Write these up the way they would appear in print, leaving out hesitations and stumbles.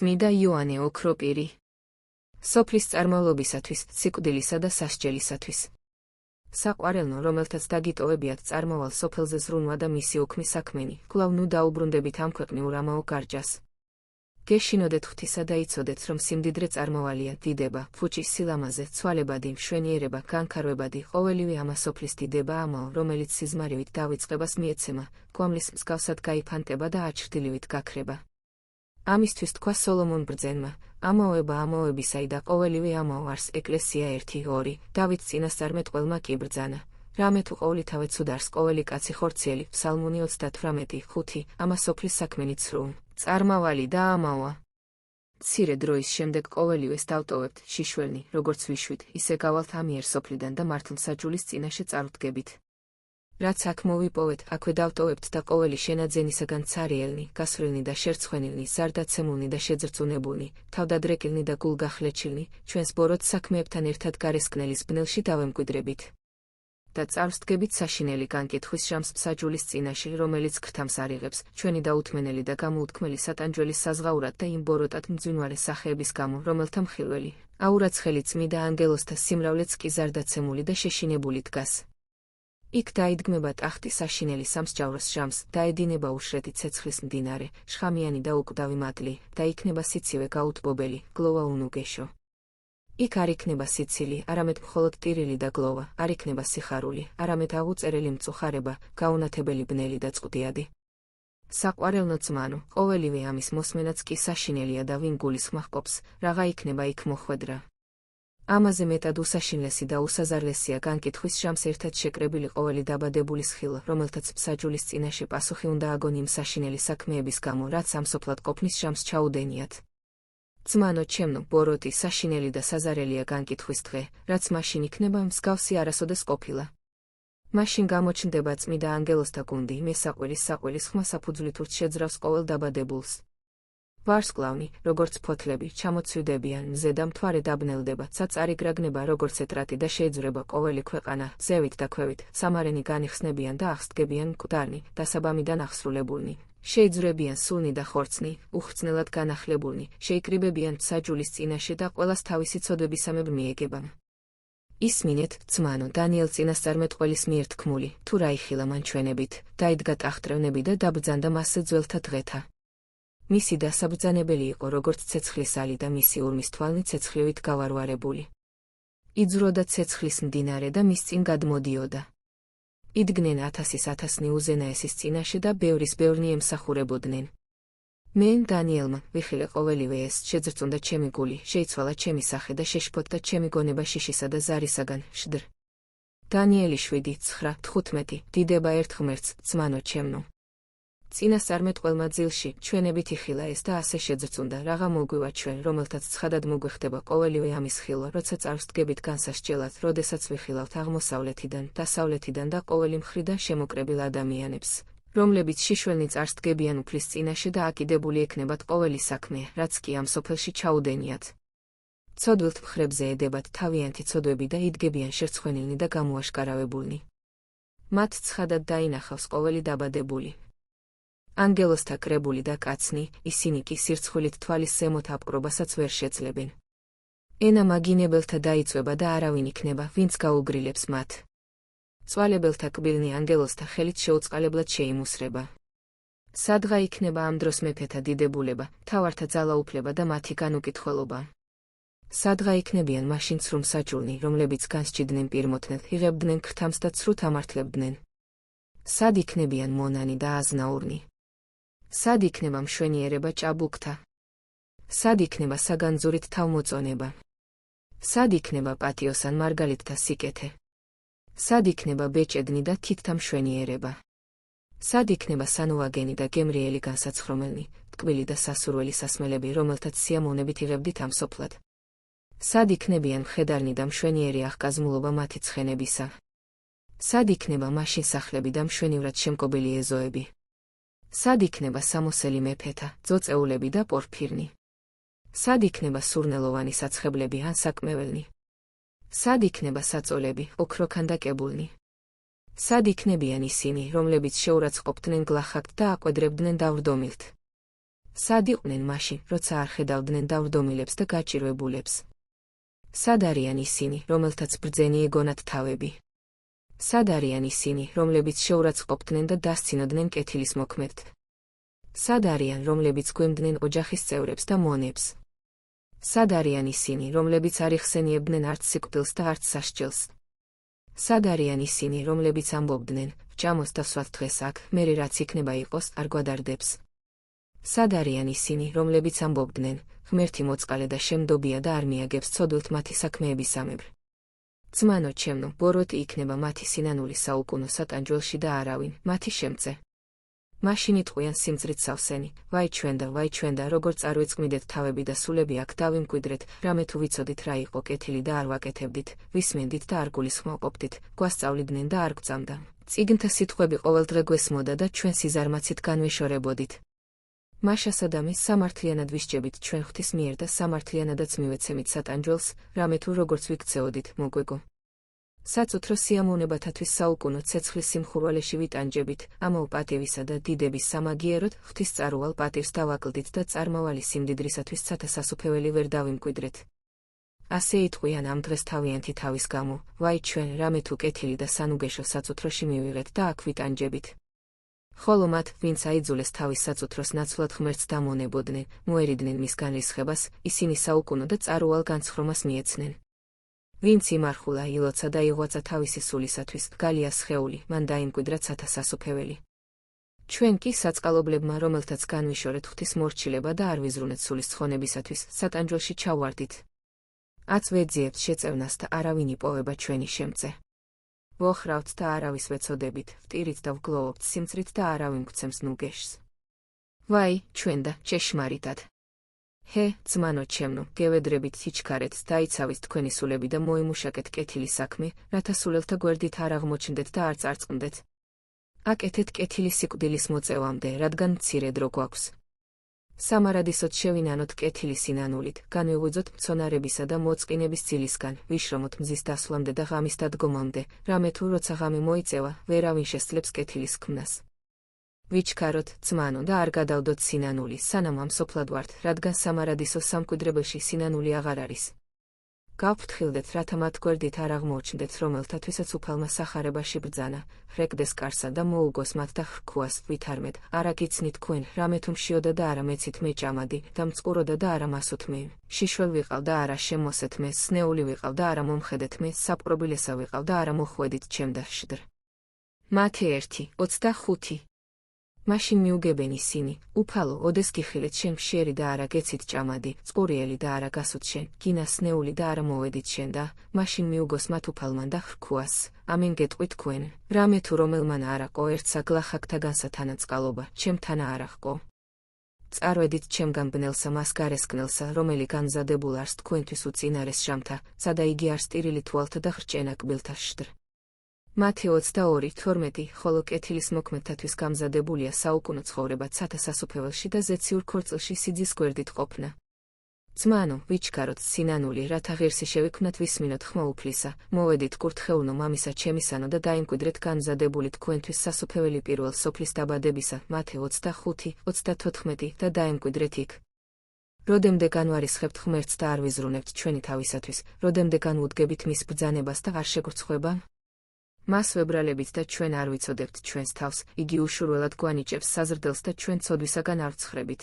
წმიდა იოანე ოქროპირი. სოფლის წარმავლობისათვის, სიკვდილისა და სასჯელისათვის. საყვარელნო, რომელთაც დაგიტოვებიათ წარმოვალ სოფელზე ზრუნვა და მისი ოქმი საქმენი, კვლავ ნუ დაუბრუნდებით ამ ქვეყნიურ ამაო გარჯას. გეშინოდეთ ღვთისა და იცოდეთ, რომ სიმდიდრე წარმოვალია, დიდება, ფუჭის სილამაზე, ცვალებადი, მშვენიერება, განქარვებადი, ყოველივე ამა სოფლის დიდება ამაო, რომელიც სიზმარივით დავიწყებას მიეცემა, კვამლის მსგავსად გაიფანტება და აჩრდილივით გაქრება. ამისთვის თქვა სოლომონ ბრძენმა, ამაოება ამაოებისაი და ყოველივე ამაო არს ეკლესია 1-2, დავითს წინასწარმეტყველმა კი ბრძანა. რამე თუ ყოვლითავე ცუდარს ყოველი კაცი ხორციელი, ფსალმუნი 38:5, ამა სოფლის საქმენი ცრუ, წარმავალი და ამაოა. მცირე დროის შემდეგ ყოველივეს დავტოვებთ, შიშველნი, როგორც ვიშვით, ისე გავალთ ამიერ სოფლიდან და მართლმსაჯულის წინაშე წარვდგებით. რაც აქ მოვიპოვეთ, აქვე დავტოვებთ და ყოველი შენაძენისაგან ცარიელნი, გასვლილნი და შერცხვენილნი, ზარდაცემულნი და შეძრწუნებულნი, თავდადრეკილნი და გულგახლეჩილნი, ჩვენს ბოროტ საქმეებთან ერთად გარესკნელის ბნელში დავემკვიდრებით. და წარვსდგებით საშინელი განკითხვის ჟამს მსაჯულის წინაშე, რომელიც ქრთამს არიღებს, ჩვენი დაუთმენელი და გამოუთქმელი სატანჯველის საზღაურად და იმ ბოროტად მძვინვარე სახეების გამო, რომელთა მხილველი, აურაცხელი წმიდა ანგელოზთა სიმრავლეც კი ზარდაცემული და შეშინებული დგას. იქ დაიდგმება ტახტი საშინელი სამსჯავროს ჟამს, დაედინება უშრეთი ცეცხლის მდინარე, შხამიანი და უკვდავი მატლი, და იქნება სიცივე გაუთბობელი, გლოვა უნუგეშო. იქ არ იქნება სიცილი, არამედ მხოლოდ ტირილი და გლოვა, არ იქნება სიხარული, არამედ აღუწერელი მწუხარება, გაუნათებელი ბნელი და წყდიადი. საყვარელნო ძმანო, ყოველივე ამის მოსმენაც კი საშინელია და ვინ გულის ხმა ჰყოფს, რაღა იქნება იქ მოხვედრა. ამაზე მეტად უსაშინლესი და უსაზარლესია განკითხვის ჟამს ერთად შეკრებილი ყოველი დაბადებულის ხილვა, რომელთაც მსაჯულის წინაშე პასუხი უნდა აგონ იმ საშინელი საქმეების გამო, რაც ამსოფლად ყოფნის ჟამს ჩაუდენიათ. ძმანო ჩემნო, ბოროტი, საშინელი და საზარელია განკითხვის დღე, რაც მაშინ იქნება მსგავსი არასოდეს ყოფილა. მაშინ გამოჩნდება წმიდა ანგელოზთა გუნდი, მესაყვირის საყვილის ხმა საფუძვლით შეძრავს ყოველ დაბადებულს. ვარსკვლავნი, როგორც ფოთლები, ჩამოცვიდებიან მზე და მთვარე დაბნელდება, წარიგრაგნება როგორც ეტრატი და შეიძვრება ყოველი ქვეყანა, ზევით და ქვევით, სამარენი განიხსნებიან და აღსდგებიან მკვდარნი, დასაბამიდან აღსრულებულნი. შეიძვრებიან სულნი და ხორცნი, უხრწნელად განახლებულნი, შეიკრიბებიან მსაჯულის წინაშე და ყველას თავისი ცოდებისამებრ მიეგება. ისმინეთ, ძმანო, დანიელ წინასწარმეტყველის მიერ თქმული, თუ რა იხილა მან ჩვენებით, დაიდგა ტახტრევნები და დაბრძანდა მასზე ძველთა დღეთა. მისი დასაბრძანებელი იყო როგორც ცეცხლის ალი და მისი ურმის თვალნი ცეცხლივით გავარვარებული. იძვროდა ცეცხლის მდინარე და მის წინ გადმოდიოდა. იდგნენ 1000-1000 უზენაესის წინაშე და ბევრის ბევრნი ემსახურებოდნენ. მე, დანიელმა, ვიხილე ყოველივე ეს, შეძრწუნდა ჩემი გული, შეიცვალა ჩემი სახე და შეშფოთდა ჩემი გონება შიშისა და ზარისაგან, შდრ. დანიელი 7:9-15, დიდება ერთ ღმერთს, ძმანო ჩემნო. წინასწარმეტყველმა ძილში, ჩვენებით იხილა ეს და ასე შეძრწუნდა, რაღა მოგვივა ჩვენ, რომელთაც ცხადად მოგვიხდება ყოველივე ამის ხილვა, როცა წარვსდგებით განსასჯელად, როდესაც ვიხილავთ აღმოსავლეთიდან, დასავლეთიდან და ყოველი მხრიდან შემოკრებილ ადამიანებს, რომლებიც შიშველნი წარსდგებიან უფლის წინაშე და აკიდებული ექნებათ ყოველი საქმე, რაც კი ამ სოფელში ჩაუდენიათ. ცოდვილთ მხრებზე ედებათ თავიანთი ცოდვები და იდგებიან შერცხვენილნი და გამოაშკარავებულნი. მათ ცხადად დაინახავს ყოველი დაბადებული. ანგელოზთა კრებული და კაცნი, ისინი კი სირცხვილით თვალის ზემოთ აპყრობასაც ვერ შეძლებენ. ენა მაგინებელთა დაიწვება და არავინ იქნება, ვინც გაუგრილებს მათ. წვალებელთა კბილნი ანგელოზთა ხელით შეუწყალებლად შეიმუსრება. სადღა იქნება ამ დროს მეფეთა დიდებულება, მთავართა ძალაუფლება და მათი განუკითხველობა. სადღა იქნებიან მაშინ ცრუ მსაჯულნი, რომლებიც განსჭიდნენ პირმოთნელ, იღებდნენ ქრთამს და ცრუთ ამართლებდნენ. სად იქნებიან მონანი და აზნაურნი. სად იქნება მშვენიერება ჭაბუკთა. სად იქნება საგანძურით თავმოწონება. სად იქნება პატიოსან მარგალიტთა სიკეთე. სად იქნება ბეჭედნი და თითთა მშვენიერება. სად იქნება სანუაგენი და გემრიელი განსაცხრომელნი, ტკბილი და სასურველი სასმელები, რომელთაც სიამოვნებით იღებდით ამ სოფლად. სად იქნებიან მხედარნი და მშვენიერი აღკაზმულობა მათი ცხენებისა. სად იქნება მაშინ სახლები და მშვენივრად შემკობილი ეზოები. სად იქნება სამოსელი მეფეთა, ძოწეულები და პორფირნი. სად იქნება სურნელოვანი საცხებლები ან საკმეველნი. სად იქნება საწოლები, ოქროქანდაკებულნი. სად იქნებიან ისინი, რომლებიც შეურაცხყოფდნენ გლახაკთ და აყვედრებდნენ დავრდომილთ. სად იყვნენ მაშინ, როცა არ ხედავდნენ დავრდომილებს და გაჭირვებულებს? სად არიან ისინი, რომელთაც ბრძენი ეგონათ თავები? სად არიან ისინი, რომლებიც შეურაცხყოფდნენ და დასცინოდნენ კეთილის მოქმედთ? სად არიან, რომლებიც გვემდნენ ოჯახის წევრებს და მონებს? სად არიან ისინი, რომლებიც არ იხსენიებდნენ არც სიკვდილს და არც სასჯელს? სად არიან ისინი, რომლებიც ამბობდნენ, ჭამოს და სვათ დღეს აქ, მერე რაც იქნება იყოს, არ გვადარდებს? სად არიან ისინი, რომლებიც ამბობდნენ, ღმერთი მოწყალე და შემდობია და არ მიაგებს ცოდვილთ მათი საქმეებისამებრ? ძმანო ჩემო, ბოროტი იქნება მათი სინანული საუკუნო სატანჯველში და არავინ, მათი შემწე. მაშინ იტყვიან სიმძრით სავსენი, ვაი ჩვენ და როგორ წარვეწმიდეთ თავები და სულები აქ დავიმკვიდრეთ, რამე თუ ვიცოდით რა იყო კეთილი და არ ვაკეთებდით, ვისმენდით და არ გულისხმოვყოფდით, გვასწავლიდნენ და არ გვწამდა. წიგნთა სიტყვები ყოველდღე გვესმოდა და ჩვენ სიზარმაცით განვეშორებოდით. მაშასა და მის სამართლიანად ვისჯებით ჩვენ ღვთის მიერ და სამართლიანადაც მივეცემით სატანჯველს, რამე თუ როგორც ვიქცეოდით, მოგვეგო. საწუთრო სიამოვნებათათვის საუკუნო ცეცხლის სიმხურვალეში ვიტანჯებით, ამაო პატივისა და დიდების სამაგიეროდ, ღვთის წარუვალ პატივს დავაკლდით და წარმავალი სიმდიდრისათვის ცათასასუფეველი ვერ დავიმკვიდრეთ. ასე იტყვიან ამ დღეს თავიანთი თავის გამო, ვაი ჩვენ, რამე თუ კეთილი და სანუგეშო საწუთროში მივიღეთ და აქ ვიტანჯებით. ხოლო მათ, ვინც აიძულეს თავის საწუთროს ნაცვლად ღმერთს დამონებოდნენ, მოერიდნენ მისგან რისხებას, ისინი საუკუნო და წარუვალ განცხრომას მიეცნენ. ვინც იმარხულა ილოცა და იღვაცა თავისი სულისათვის, გალია სხეული, მან დაიმკვიდრა ცათასასუფეველი. ჩვენ კი საწყალობლებმა, რომელთაც განვიშორეთ ღვთის მორჩილება და არ ვიზრუნეთ სულის ცხონებისათვის, სატანჯველში ჩავარდით. აც ვეძიებთ შეწევნას და არავინ იპოვება ჩვენი შემწე. ვოხრავთ და არავის ვეცოდებით, ვტირით და ვგლოვობთ სიმწრით და არავინ გვცემს ნუგეშს. ვაი, ჩვენ და ჭეშმარიტად. ჰე, ძმანო ჩემო, გევედრებით სიჩქარეთ, დაიცავით თქვენი სულები და მოიმუშაკეთ კეთილი საქმე, რათა სულელთა გვერდით არ აღმოჩნდეთ და არ წარწყმდეთ. აკეთეთ კეთილი სიკვდილის მოწევამდე, რადგან მცირე დრო გვაქვს. სამარადისოდ შევინანოთ კეთილი სინანულით, განვეღვიძოთ მცონარებისა და მოწყინების ძილისგან, ვიშრომოთ მზის დასვლამდე და ღამის დადგომამდე, რამე თუ როცა ღამე მოიწევა, ვერავინ შესძლებს კეთილის ქმნას. ვიჩქაროთ, ძმანო, და არ გადავდოთ სინანული, სანამ ამ სოფლად ვართ, რადგან სამარადისო სამკვიდრებელში სინანული აღარ არის. გავფრთხილდეთ, რათა მათ გვერდით არ აღმოჩნდეთ, რომელთათვისაც უფალმა სახარებაში ბრძანა, ხრეკდეს კარსა და მოუგოს მათ და ხრქუას, ვითარმეთ, არა გიცნით თქვენ, რამე თუ მშიოდა და არა მეცით მე ჭამადი, და მწყუროდა და არა მასოთ მე, შიშველ ვიყავ და არა შემოსეთ მე, სნეული ვიყავ და არა მომხედეთ მე, საპყრობილესა ვიყავ და არა მოხვედით ჩემ და შდრ. მათე 1:25. მაშინ მიუგებენ ისინი, უფალო, ოდეს გიხილეთ შენ მშიერი და არა გეცით ჭამადი, წყურიელი და არა გასუთ შენ, გინა სნეული და არა მოვედით შენ და, მაშინ მიუგოს მათ უფალმან და ხრქუას, ამინ გეტყვით თქვენ, რამე თუ რომელმან არა ყო ერთსა გლახაკთაგანსა თანაწყალობა, ჩემთანა არა ჰყო. წარვედით ჩემგან ბნელსა მას გარესკნელსა, რომელი განმზადებულ არს თქვენთვის უწინარეს ჟამთა, სადა იგი არს ტირილი თვალთა და ხრჭენა კბილთა შდრ. მათე 22:12, ხოლო კეთილის მოქმედთათვის გამზადებულია საუკუნო ცხოვრება ცათასასუფეველში და ზეციურ ქორწილში სიძის გვერდით ყოფნა. ძმანო, ვიჩქაროთ სინანული, რათა ღირსი შევიქმნათ ვისმინოთ ხმა უფლისა, მოვედით კურთხეულნო მამისა ჩემისანო და დაიმკვიდრეთ განმზადებული თქვენთვის სასუფეველი პირველ სოფლის დაბადებისა, მათე 25:34 და დაიმკვიდრეთ იქ. როდემდე განვარისხებთ ღმერთს და არ ვიზრუნებთ ჩვენი თავისათვის, როდემდე განვუდგებით მის ბრძანებას და არ შეგვრცხვება? მას ვებრალებით და ჩვენ არ ვიცოდებთ ჩვენს თავს, იგი უშურველად გვანიჭებს საზრდელს და ჩვენ ცოდვისაგან არ ვცხრებით.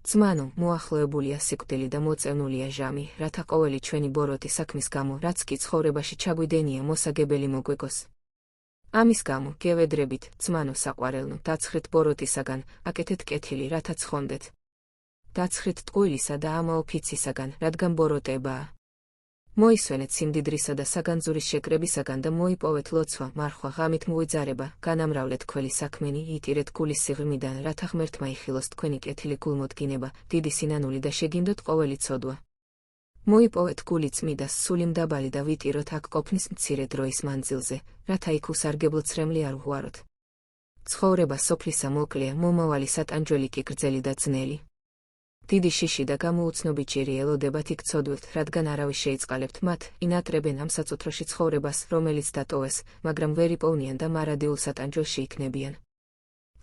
ძმანო, მოახლოებულია სიკვდილი და მოწევნულია ჟამი, რათა ყოველი ჩვენი ბოროტი საქმის გამო, რაც კი ცხოვრებაში ჩაგვიდენია, მოსაგებელი მოგვეგოს. ამის გამო, გევედრებით, ძმანო საყვარელნო, დაცხრით ბოროტისაგან, აკეთეთ კეთილი, რათა ცხონდეთ. დაცხრით ტყუილისა და ამაო ფიცისაგან, რადგან ბოროტებაა. მოისვენეთ სიმდიდრისა და საგანძურის შეკრებისაგან და მოიპოვეთ ლოცვა, მარხვა, ღამით მოვიძარება, განამრავლეთ ქველი საქმენი, იტირეთ გულის სიღრმიდან, რათა ღმერთმა იხილოს თქვენი კეთილი გულმოდგინება, დიდი სინანული და შეგინდოთ ყოველი ცოდვა. მოიპოვეთ გული წმიდას, სული მდაბალი და ვიტიროთ აქ ყოფნის მცირე დროის მანძილზე, რათა იქ უსარგებლო ცრემლი არ ვღვაროთ. ცხოვრება სოფლისა მოკლეა, მომავალი სატანჯველი კი გრძელი და ძნელი. დიდი შიში და გამოუცნობიჭირი ელოდებათ იქ ცოდვილთ, რადგან არავის შეიწყალებთ მათ, ინატრებენ ამ საწუთროში ცხოვრებას, რომელიც დატოვეს, მაგრამ ვერ იპოვნიან და მარადიულ სატანჯველში იქნებიან.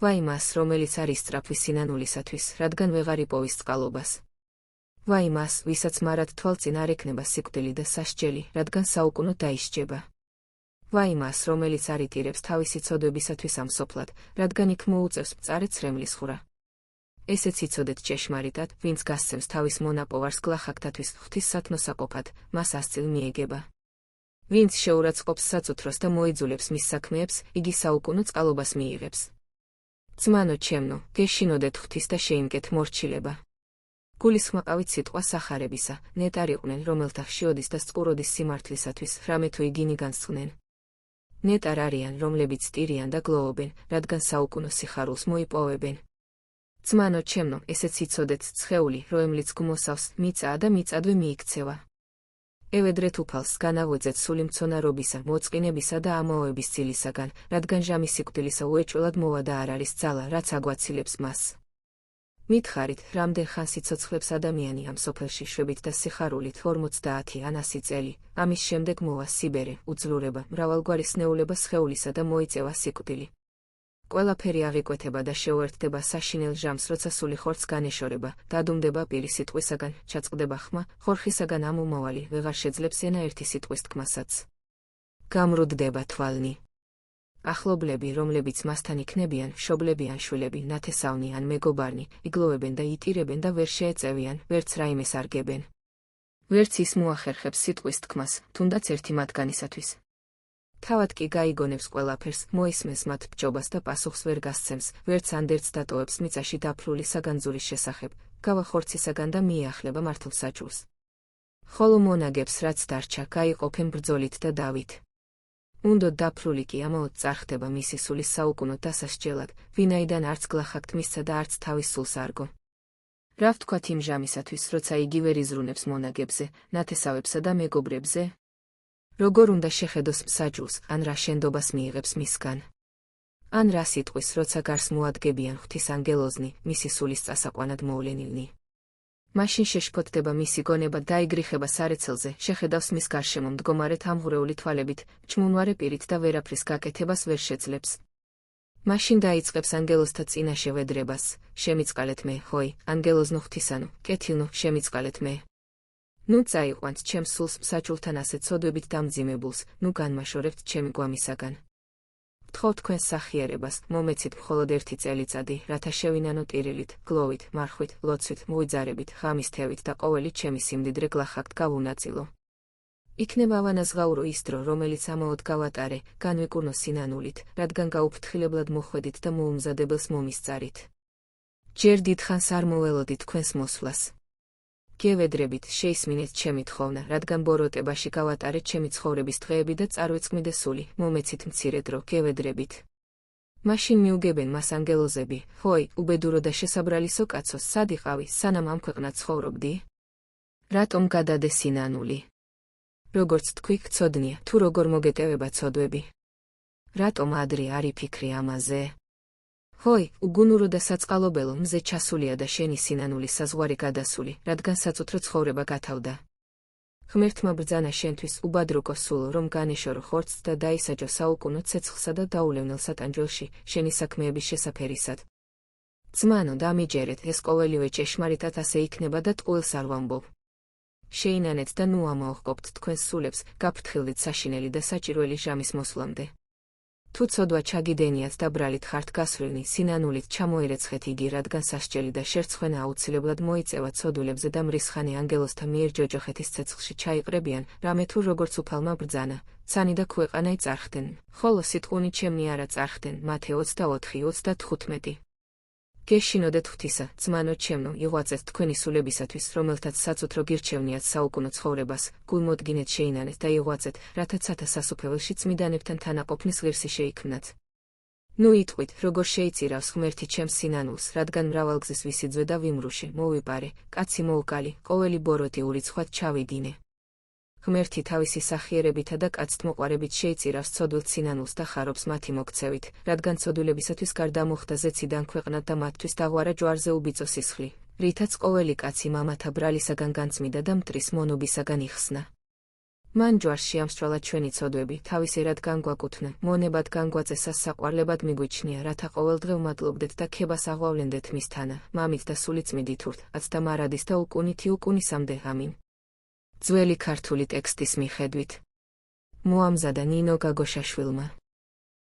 ვაი მას, რომელიც არის სწრაფი სინანულისათვის, რადგან ვეღარ იპოვის წყალობას. ვაი მას, ვისაც მარად თვალწინ არ ექნება სიკვდილი და სასჯელი, რადგან საუკუნო დაისჯება. ვაი მას, რომელიც არ იტირებს თავისი ცოდვებისათვის ამსოფლად, რადგან იქ მოუწევს მწარე ცრემლის ხვრა. ესეც იცოდეთ ჭეშმარიტად, ვინც გასცემს თავის მონაპოვარს გლახაკთათვის ღვთისსათნოსაყოფად, მას ასწილ მიეგება. ვინც შეურაცხყოფს საწუთროს და მოიძულებს მის საქმეებს, იგი საუკუნო წყალობას მიიღებს. ძმანო ჩემნო, გეშინოდეთ ღვთის და შეიმკეთ მორჩილება. გულისხმაყავით სიტყვა სახარებისა, ნეტარიყვნენ, რომელთა ხშიროდის და წყუროდის სიმართლისათვის, რამე თუ იგინი განსხნენ. ნეტარ არიან, რომლებიც ტირიან და გლოვობენ, რადგან საუკუნო სიხარულს მოიპოვებენ. ძმანო ჩემნო, ესეც იცოდეთ, ცხეული, რომლიც გმოსავს, მიწაა და მიწადვე მიიქცევა. ევედრეთ უფალს, განავეძეთ სული მცონარობისა, მოწყინებისა და ამოოების ძილისაგან, რადგან ჟამი სიკვდილისა უეჭველად მოვა და არ არის ძალა, რაც აგვაცილებს მას. მითხარით, რამდენ ხანს იცოცხლებს ადამიანი ამ სოფელში შვებით და სიხარულით 50 ან 100 წელი, ამის შემდეგ მოვა სიბერე, უძლურება, მრავალგვარი სნეულება სხეულისა და მოიწევა სიკვდილი. ყველაფერი აღიკვეთება და შეუერთდება საშინელ ჟამს, როცა სული ხორცს განეშორება, დადუმდება პირი სიტყვისაგან, ჩაწყდება ხმა, ხორხისაგან ამომავალი, ვეღარ შეძლებს ენა ერთი სიტყვის თქმასაც. გამრუდდება თვალნი. ახლობლები, რომლებიც მასთან იქნებიან, მშობლები ან შვილები, ნათესავნი ან მეგობარნი, იგლოვებენ და იტირებენ და ვერ შეეწევიან, ვერც რაიმეს არგებენ. ვერც ის მოახერხებს სიტყვის თქმას, თუნდაც ერთი მათგანისათვის. თავად კი გაიგონებს ყველაფერს, მოისმენს მათ ბჯობას და პასუხს ვერ გასცემს, ვერც ანდერც დატოვებს მიწაში დაფლული საგანძურის შესახებ, გავა ხორცისაგან და მიახლება მართლსაჯულს. ხოლო მონაგებს, რაც დარჩა, გაიყოფენ ბრძოლით და დავით. უნდოდ დაფლული კი ამაოდ წარხდება მისი სულის საუკუნო დასასჯელად, ვინაიდან არც გლახაკთ მისცა და არც თავის სულს არგო. რა ვთქვათ იმ ჟამისათვის, როცა იგი ვერ იზრუნებს მონაგებზე, ნათესავებსა და მეგობრებზე? როგორ უნდა შეხედოს მსაჯულს, ან რა შენდობას მიიღებს მისგან? ან რა სიტყვის, როცა გარს მოადგებიან ღვთის ანგელოზნი, მისი სულის წასაყვანად მოვლენილნი? მაშინ შეშფოთდება მისი გონება, დაიგრიხება სარეცელზე, შეხედავს მის გარშემო მდგომარეთ ამღვრეული თვალებით, ჩმუნვარე პირით და ვერაფრის გაკეთებას ვერ შეძლებს. მაშინ დაიწყებს ანგელოზთა წინაშე ვედრებას, შემიწყალეთ მე, ჰოი, ანგელოზნო ღვთისანო, კეთილნო, შემიწყალეთ მე. ნუ წაიყვანთ ჩემს სულს მსაჯულთან ასე ცოდვებით დამძიმებულს, ნუ განმაშორებთ ჩემი გვამისაგან. ვთხოვ თქვენს სახიერებას, მომეცით მხოლოდ ერთი წელიწადი, რათა შევინანო ტირილით, გლოვით, მარხვით, ლოცვით, მღვიძარებით, ღამის თევით და ყოველი ჩემი სიმდიდრე გლახაკთ გავუნაწილო. იქნება ავანაზღაურო ის დრო, რომელიც ამაოდ გავატარე, განვიკურნო სინანულით, რადგან გაუფრთხილებლად მოხვედით და მოუმზადებელს მომისწარით. ჯერ დიდხანს არ მოველოდით თქვენს მოსვლას. გევედრებით, შეისმინეთ ჩემი თხოვნა, რადგან ბოროტებაში გავატარეთ ჩემი ცხოვრების დღეები და წარვეწყმიდე სული, მომეცით მცირე დრო, გევედრებით. მაშინ მიუგებენ მას ანგელოზები, ჰოი, უბედურო და შესაბრალისო კაცო, სად იყავი, სანამ ამ ქვეყნად ცხოვრობდი? რატომ გადადე სინანული? როგორც თქვი, გწოდნია, თუ როგორ მოგეტევება ცოდვები. რატომ ადრე არ იფიქრი ამაზე? ჰოი, უგუნურო და საწყალობელო, მზე ჩასულია და შენი სინანული საზღვარი გადასული, რადგან საწუთრო ცხოვრება გათავდა. ღმერთმა ბრძანა შენთვის, უბადროკო სულო, რომ განეშორო ხორცს და დაისაჯო საუკუნო ცეცხლსა და დაულევნელ სატანჯველში, შენი საქმეების შესაფერისად. ძმანო, დამიჯერეთ, ეს ყოველივე ჭეშმარიტად ასე იქნება და ტყუილს არ ვამბობ. შეინანეთ და ნუ ამაოხკობთ თქვენს სულებს, გაფრთხილდით საშინელი და საჭირველი ჟამის მოსვლამდე. თუ ცოდვა ჩაგიდენიათ და ბრალით ხართ გასვლილნი, სინანულით ჩამოერეცხეთ იგი, რადგან სასჯელი და შერცხვენა აუცილებლად მოიწევა ცოდვილებზე და მრისხანე ანგელოზთა მიერ ჯოჯოხეთის ცეცხლში ჩაიყრებიან, რამე თუ როგორც უფალმა ბრძანა, ცანი და ქვეყანა იწარხდნენ, ხოლო სიტყვუნი ჩემნი არა წარხდნენ. მათე 24:35. გეშინოდეთ ღვთისა, ძმანო ჩემნო, იღვაწეთ თქვენი სულებისათვის, რომელთაც საწუთრო გირჩევნიათ საუკუნო ცხოვრებას, გულმოდგინეთ შეინანეთ და იღვაწეთ, რათა ცათა სასუფეველში წმიდანებთან თანაყოფნის ღირსი შეიქმნათ. ნუ იტყვით, როგორ შეიწირავს ღმერთი ჩემს სინანულს, რადგან მრავალგზის ვისიძვე და ვიმრუშე, მოვიპარე, კაცი მოუკალი, ყოველი ბოროტი ურიცხვად ჩავიდინე. ღმერთი თავისი სახიერებითა და კაცთმოყვარებით შეიწირავს ცოდვილ სინანულს და ხარობს მათი მოქცევით, რადგან ცოდვილებისათვის გარდა მოხდა ზეციდან ქვეყნად და მათთვის დაღვარა ჯვარზე უბიწო სისხლი, რითაც ყოველი კაცი მამათა ბრალისაგან განწმიდა და მტრის მონობისაგან იხსნა. მან ჯვარს შეამსწვალა ჩვენი ცოდვები, თავისერად განგვაკუთვნე, მონებად განგვაწესა, საყვარლებად მიგვიჩნია, რათა ყოველდღე უმადლობდეთ და ქებას აღვავლენდეთ მისთანა, მამით და სულიწმიდით ურთ, აცდა მარადის და უკუნითი უკუნისამდე, ამინ. ძველი ქართული ტექსტის მიხედვით. მოამზადა ნინო გაგოშაშვილმა.